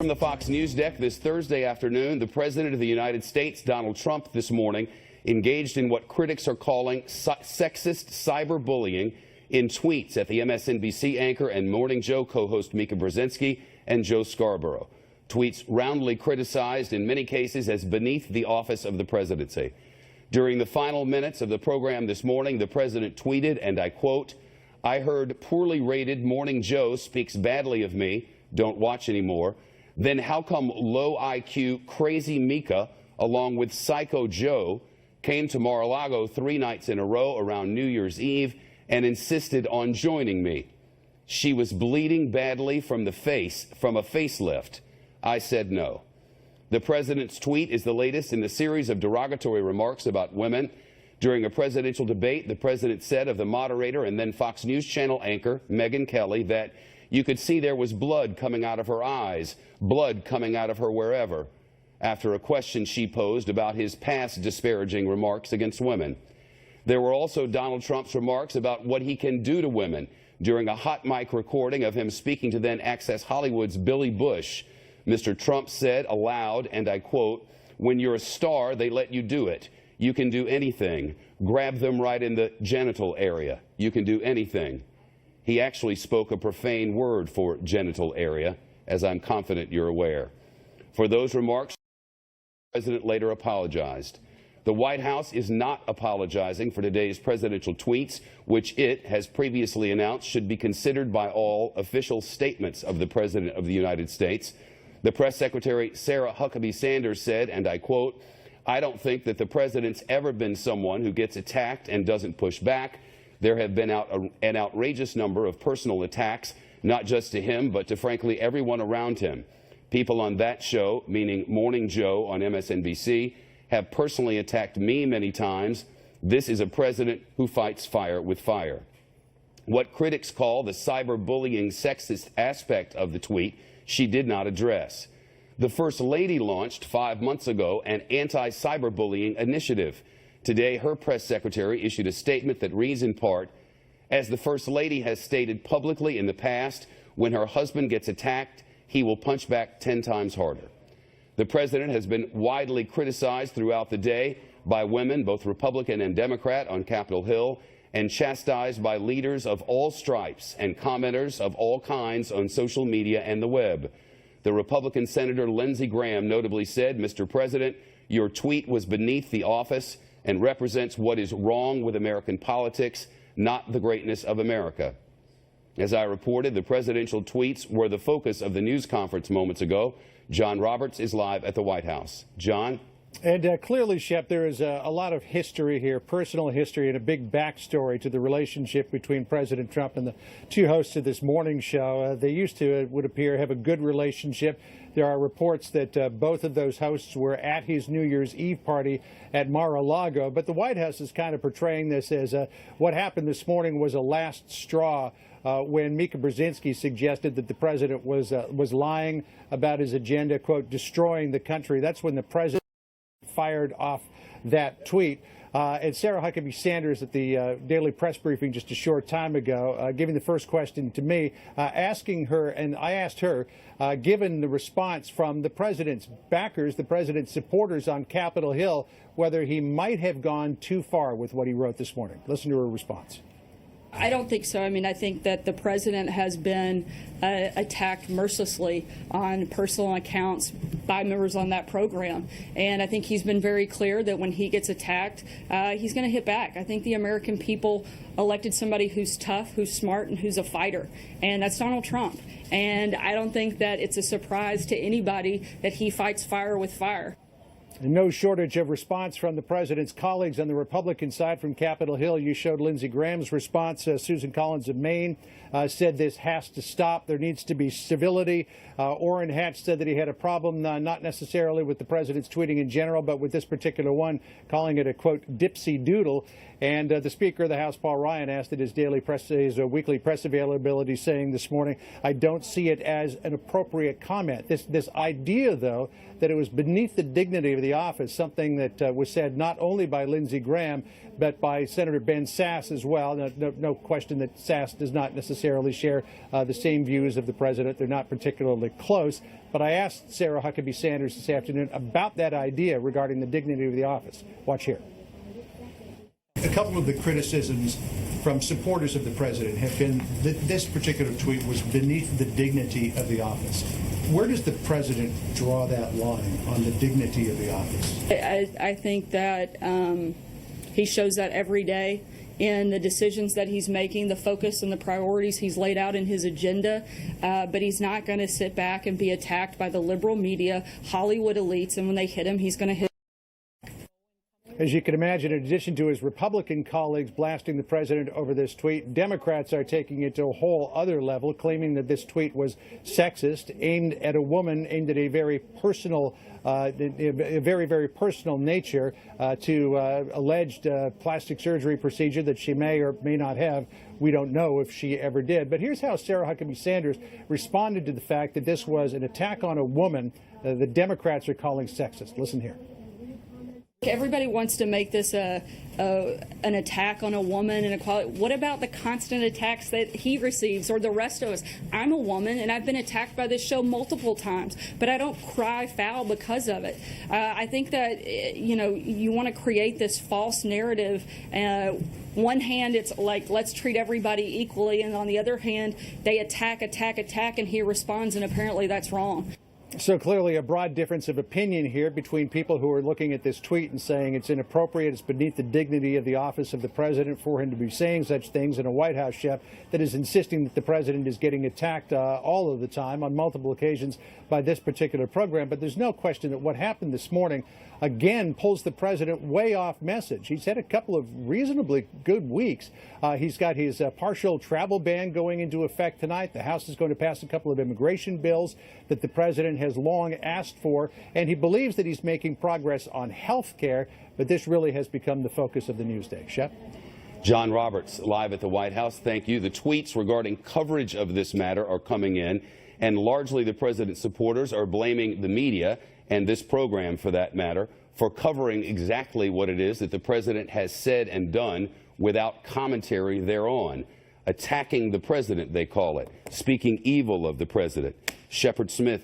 From the Fox News deck this Thursday afternoon, the President of the United States, Donald Trump, this morning engaged in what critics are calling sexist cyberbullying in tweets at the MSNBC anchor and Morning Joe co-host Mika Brzezinski and Joe Scarborough. Tweets roundly criticized in many cases as beneath the office of the presidency. During the final minutes of the program this morning, the president tweeted, and I quote, "I heard poorly rated Morning Joe speaks badly of me. Don't watch anymore. Then how come low IQ crazy Mika, along with Psycho Joe, came to Mar-a-Lago 3 nights in a row around New Year's Eve and insisted on joining me? She was bleeding badly from a facelift. I said no." The president's tweet is the latest in the series of derogatory remarks about women. During a presidential debate, the president said of the moderator and then Fox News Channel anchor, Megyn Kelly, that you could see there was blood coming out of her eyes, blood coming out of her wherever, after a question she posed about his past disparaging remarks against women. There were also Donald Trump's remarks about what he can do to women during a hot mic recording of him speaking to then Access Hollywood's Billy Bush. Mr. Trump said aloud, and I quote, "When you're a star, they let you do it. You can do anything. Grab them right in the genital area. You can do anything." He actually spoke a profane word for genital area, as I'm confident you're aware. For those remarks, the president later apologized. The White House is not apologizing for today's presidential tweets, which it has previously announced should be considered by all official statements of the President of the United States. The press secretary, Sarah Huckabee Sanders, said, and I quote, "I don't think that the president's ever been someone who gets attacked and doesn't push back. There have been an outrageous number of personal attacks, not just to him, but to, frankly, everyone around him. People on that show, meaning Morning Joe on MSNBC, have personally attacked me many times. This is a president who fights fire with fire." What critics call the cyberbullying sexist aspect of the tweet, she did not address. The First Lady launched 5 months ago an anti-cyberbullying initiative. Today, her press secretary issued a statement that reads in part, "As the First Lady has stated publicly in the past, when her husband gets attacked, he will punch back 10 times harder." The president has been widely criticized throughout the day by women, both Republican and Democrat, on Capitol Hill, and chastised by leaders of all stripes and commenters of all kinds on social media and the web. The Republican Senator Lindsey Graham notably said, "Mr. President, your tweet was beneath the office and represents what is wrong with American politics, not the greatness of America." As I reported, the presidential tweets were the focus of the news conference moments ago. John Roberts is live at the White House. John? And clearly, Shep, there is a lot of history here, personal history, and a big backstory to the relationship between President Trump and the two hosts of this morning show. They used to, it would appear, have a good relationship. There are reports that both of those hosts were at his New Year's Eve party at Mar-a-Lago. But the White House is kind of portraying this as what happened this morning was a last straw when Mika Brzezinski suggested that the president was lying about his agenda, quote, destroying the country. That's when the president fired off that tweet. And Sarah Huckabee Sanders at the Daily Press Briefing just a short time ago, giving the first question to me, asking her, and I asked her, given the response from the president's backers, the president's supporters on Capitol Hill, whether he might have gone too far with what he wrote this morning. Listen to her response. I don't think so. I mean, I think that the president has been attacked mercilessly on personal accounts by members on that program. And I think he's been very clear that when he gets attacked, he's going to hit back. I think the American people elected somebody who's tough, who's smart, and who's a fighter. And that's Donald Trump. And I don't think that it's a surprise to anybody that he fights fire with fire. No shortage of response from the president's colleagues on the Republican side from Capitol Hill. You showed Lindsey Graham's response. Susan Collins of Maine said this has to stop. There needs to be civility. Orrin Hatch said that he had a problem, not necessarily with the president's tweeting in general, but with this particular one, calling it a, quote, dipsy doodle. And the Speaker of the House, Paul Ryan, asked at his weekly press availability, saying this morning, "I don't see it as an appropriate comment." This idea, though, that it was beneath the dignity of the the office, something that was said not only by Lindsey Graham, but by Senator Ben Sasse as well. No question that Sasse does not necessarily share the same views of the president. They're not particularly close. But I asked Sarah Huckabee Sanders this afternoon about that idea regarding the dignity of the office. Watch here. A couple of the criticisms from supporters of the president have been that this particular tweet was beneath the dignity of the office. Where does the president draw that line on the dignity of the office? I think that he shows that every day in the decisions that he's making, the focus and the priorities he's laid out in his agenda, but he's not going to sit back and be attacked by the liberal media, Hollywood elites, and when they hit him, he's going to hit. As you can imagine, in addition to his Republican colleagues blasting the president over this tweet, Democrats are taking it to a whole other level, claiming that this tweet was sexist, aimed at a woman, aimed at a very personal, very personal nature to alleged plastic surgery procedure that she may or may not have. We don't know if she ever did. But here's how Sarah Huckabee Sanders responded to the fact that this was an attack on a woman the Democrats are calling sexist. Listen here. Everybody wants to make this an attack on a woman and equality. What about the constant attacks that he receives or the rest of us? I'm a woman and I've been attacked by this show multiple times, but I don't cry foul because of it. I think that, you want to create this false narrative. One hand, it's like, let's treat everybody equally. And on the other hand, they attack, and he responds. And apparently that's wrong. So clearly a broad difference of opinion here between people who are looking at this tweet and saying it's inappropriate, it's beneath the dignity of the office of the president for him to be saying such things, and a White House chef that is insisting that the president is getting attacked all of the time on multiple occasions by this particular program. But there's no question that what happened this morning again pulls the president way off message. He's had a couple of reasonably good weeks. He's got his partial travel ban going into effect tonight. The House is going to pass a couple of immigration bills that the president has long asked for, and he believes that he's making progress on health care, but this really has become the focus of the news day. Shep? John Roberts, live at the White House. Thank you. The tweets regarding coverage of this matter are coming in, and largely the president's supporters are blaming the media, and this program for that matter, for covering exactly what it is that the president has said and done without commentary thereon. Attacking the president, they call it. Speaking evil of the president. Shepard Smith.